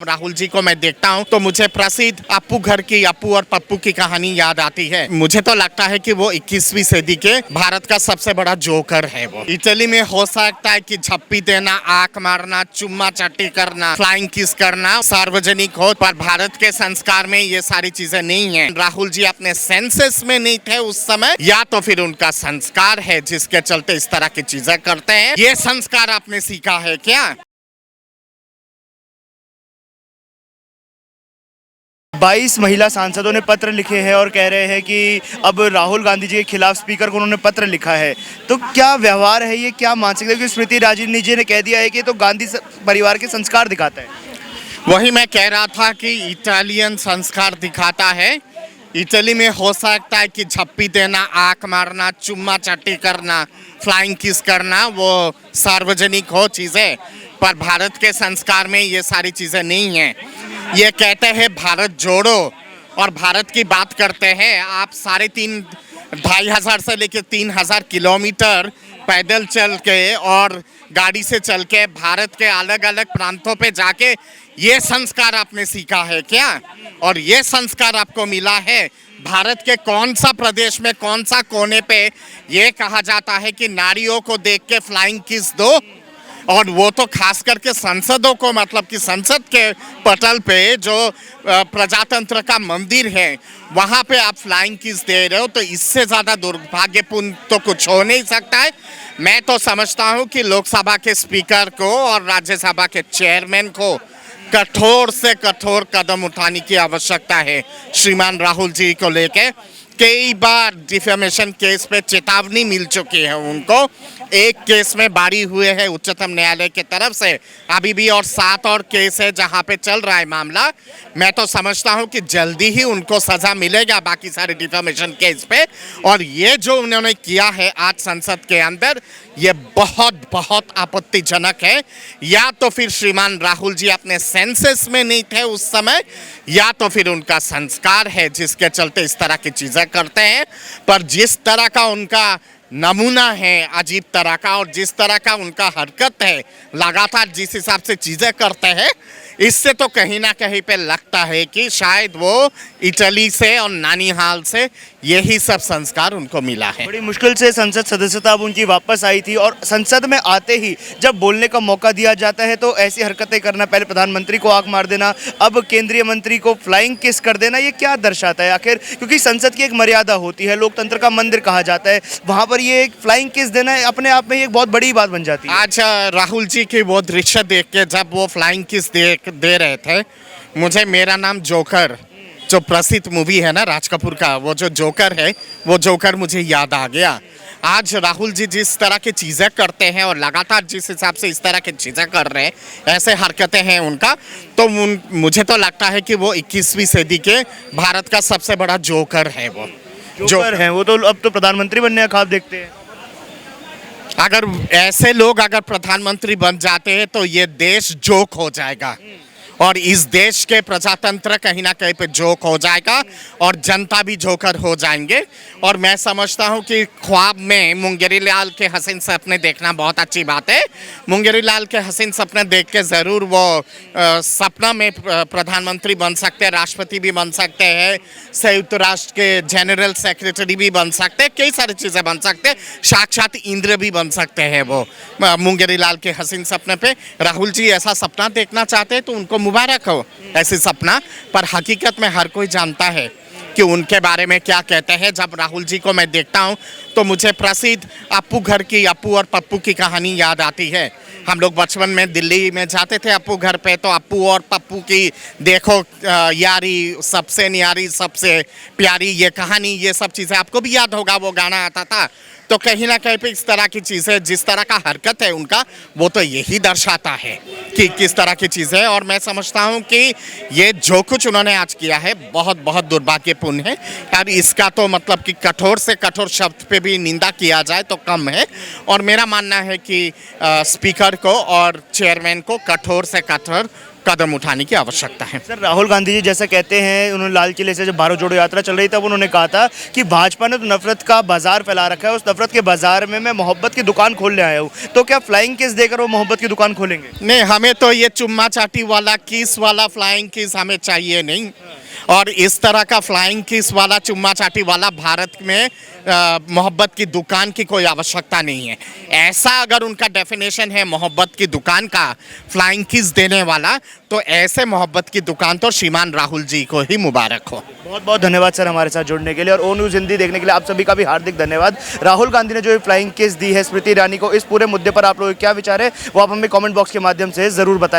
राहुल जी को मैं देखता हूं तो मुझे प्रसिद्ध अप्पू घर की अप्पू और पप्पू की कहानी याद आती है। मुझे तो लगता है कि वो 21वीं सदी के भारत का सबसे बड़ा जोकर है। वो इटली में हो सकता है कि झप्पी देना, आंख मारना, चुम्मा चट्टी करना, फ्लाइंग किस करना सार्वजनिक हो, पर भारत के संस्कार में ये सारी चीजें नहीं है। राहुल जी अपने सेंसेस में नहीं थे उस समय, या तो फिर उनका संस्कार है जिसके चलते इस तरह की चीजें करते हैं। ये संस्कार आपने सीखा है क्या? 22 महिला सांसदों ने पत्र लिखे हैं और कह रहे हैं कि अब राहुल गांधी जी के खिलाफ स्पीकर को उन्होंने पत्र लिखा है। तो क्या व्यवहार है ये, क्या मानसिकता है? क्योंकि स्मृति ईरानी जी ने कह दिया है कि तो गांधी परिवार के संस्कार दिखाता है। वही मैं कह रहा था कि इटालियन संस्कार दिखाता है। इटली में हो सकता है कि झप्पी देना, आंख मारना, चुम्मा चट्टी करना, फ्लाइंग किस करना वो सार्वजनिक हो चीज़ें, पर भारत के संस्कार में ये सारी चीज़ें नहीं हैं। ये कहते हैं भारत जोड़ो और भारत की बात करते हैं। आप 2,500 से लेकर 3,000 किलोमीटर पैदल चल के और गाड़ी से चल के भारत के अलग अलग प्रांतों पे जाके ये संस्कार आपने सीखा है क्या? और ये संस्कार आपको मिला है भारत के कौन सा प्रदेश में, कौन सा कोने पे ये कहा जाता है कि नारियों को देख के फ्लाइंग किस दो, और वो तो खास करके संसदों को, मतलब कि संसद के पटल पे जो प्रजातंत्र का मंदिर है वहाँ पे आप फ्लाइंग किस दे रहे हो, तो इससे ज़्यादा दुर्भाग्यपूर्ण तो कुछ हो नहीं सकता है। मैं तो समझता हूँ कि लोकसभा के स्पीकर को और राज्यसभा के चेयरमैन को कठोर से कठोर कदम उठाने की आवश्यकता है। श्रीमान राहुल जी को लेके कई बार डिफेमेशन केस पे चेतावनी मिल चुकी है उनको। एक केस में बारी हुए हैं उच्चतम न्यायालय की तरफ से, अभी भी और 7 और केस है जहां पे चल रहा है मामला। मैं तो समझता हूं कि जल्दी ही उनको सजा मिलेगा बाकी सारे डिफेमेशन केस पे। और ये जो उन्होंने किया है आज संसद के अंदर, ये बहुत बहुत आपत्तिजनक है। या तो फिर श्रीमान राहुल जी अपने सेंसेस में नहीं थे उस समय, या तो फिर उनका संस्कार है जिसके चलते इस तरह की चीज़ें करते हैं। पर जिस तरह का उनका नमूना है अजीब तरह का, और जिस तरह का उनका हरकत है, लगातार जिस हिसाब से चीज़ें करते हैं, इससे तो कहीं ना कहीं पे लगता है कि शायद वो इटली से और नानीहाल से यही सब संस्कार उनको मिला है। बड़ी मुश्किल से संसद सदस्यता अब उनकी वापस आई थी और संसद में आते ही जब बोलने का मौका दिया जाता है तो ऐसी हरकतें करना, पहले प्रधानमंत्री को आंख मार देना, अब केंद्रीय मंत्री को फ्लाइंग किस कर देना, ये क्या दर्शाता है आखिर? क्योंकि संसद की एक मर्यादा होती है, लोकतंत्र का मंदिर कहा जाता है, वहाँ पर ये एक फ्लाइंग किस देना अपने आप में एक बहुत बड़ी बात बन जाती है। आज राहुल जी की वो दृश्य देख के जब वो फ्लाइंग किस दे रहे थे, मुझे मेरा नाम जोकर, जो प्रसिद्ध मूवी है ना राज कपूर का, वो जो जोकर है, वो जोकर मुझे याद आ गया। आज राहुल जी जिस तरह की चीज़ें करते हैं और लगातार जिस हिसाब से इस तरह की चीज़ें कर रहे हैं, ऐसे हरकतें हैं उनका, तो मुझे तो लगता है कि वो 21वीं सदी के भारत का सबसे बड़ा जोकर है। वो जोकर हैं, वो तो अब तो प्रधानमंत्री बनने का ख्वाब देखते हैं। अगर ऐसे लोग अगर प्रधानमंत्री बन जाते हैं तो ये देश जोक हो जाएगा, और इस देश के प्रजातंत्र कहीं ना कहीं पे जोक हो जाएगा और जनता भी जोकर हो जाएंगे। और मैं समझता हूँ कि ख्वाब में मुंगेरी लाल के हसीन सपने देखना बहुत अच्छी बात है। मुंगेरी लाल के हसीन सपने देख के ज़रूर वो सपना में प्रधानमंत्री बन सकते हैं, राष्ट्रपति भी बन सकते हैं, संयुक्त राष्ट्र के जनरल सेक्रेटरी भी बन सकते हैं, कई सारी चीज़ें बन सकते हैं, साक्षात इंद्र भी बन सकते हैं वो मुंगेरी लाल के हसीन सपने पे। राहुल जी ऐसा सपना देखना चाहते हैं तो उनको मुबारक हो ऐसे सपना, पर हकीकत में हर कोई जानता है कि उनके बारे में क्या कहते हैं। जब राहुल जी को मैं देखता हूं तो मुझे प्रसिद्ध अप्पू घर की अप्पू और पप्पू की कहानी याद आती है। हम लोग बचपन में दिल्ली में जाते थे अप्पू घर पे, तो अप्पू और पप्पू की देखो यारी सबसे न्यारी सबसे प्यारी, ये कहानी, ये सब चीज़ें आपको भी याद होगा, वो गाना आता था। तो कहीं ना कहीं पे इस तरह की चीज़ें, जिस तरह का हरकत है उनका, वो तो यही दर्शाता है कि किस तरह की चीज़ें। और मैं समझता हूँ कि ये जो कुछ उन्होंने आज किया है बहुत बहुत दुर्भाग्यपूर्ण है। अब इसका तो मतलब कि कठोर से कठोर शब्द पे भी निंदा किया जाए तो कम है। और मेरा मानना है कि स्पीकर को और चेयरमैन को कठोर से कठोर कदम उठाने की आवश्यकता है। सर राहुल गांधी जी जैसा कहते हैं, उन्होंने लाल किले से जब भारत जोड़ो यात्रा चल रही तब उन्होंने कहा था कि भाजपा ने तो नफरत का बाजार फैला रखा है, उस नफरत के बाजार में मैं मोहब्बत की दुकान खोलने आया हूँ। तो क्या फ्लाइंग किस देकर वो मोहब्बत की दुकान खोलेंगे? नहीं, हमें तो ये चुम्मा चाटी वाला किस वाला फ्लाइंग किस हमें चाहिए नहीं। और इस तरह का फ्लाइंग किस वाला चुम्मा चाटी वाला भारत में मोहब्बत की दुकान की कोई आवश्यकता नहीं है। ऐसा अगर उनका डेफिनेशन है मोहब्बत की दुकान का, फ्लाइंग किस देने वाला, तो ऐसे मोहब्बत की दुकान तो श्रीमान राहुल जी को ही मुबारक हो। बहुत बहुत धन्यवाद सर हमारे साथ जुड़ने के लिए, और ओ न्यूज़ हिंदी देखने के लिए आप सभी का भी हार्दिक धन्यवाद। राहुल गांधी ने जो ये फ्लाइंग किस दी है स्मृति ईरानी को, इस पूरे मुद्दे पर आप लोगों के क्या विचार है वो आप हमें कमेंट बॉक्स के माध्यम से ज़रूर बताएं।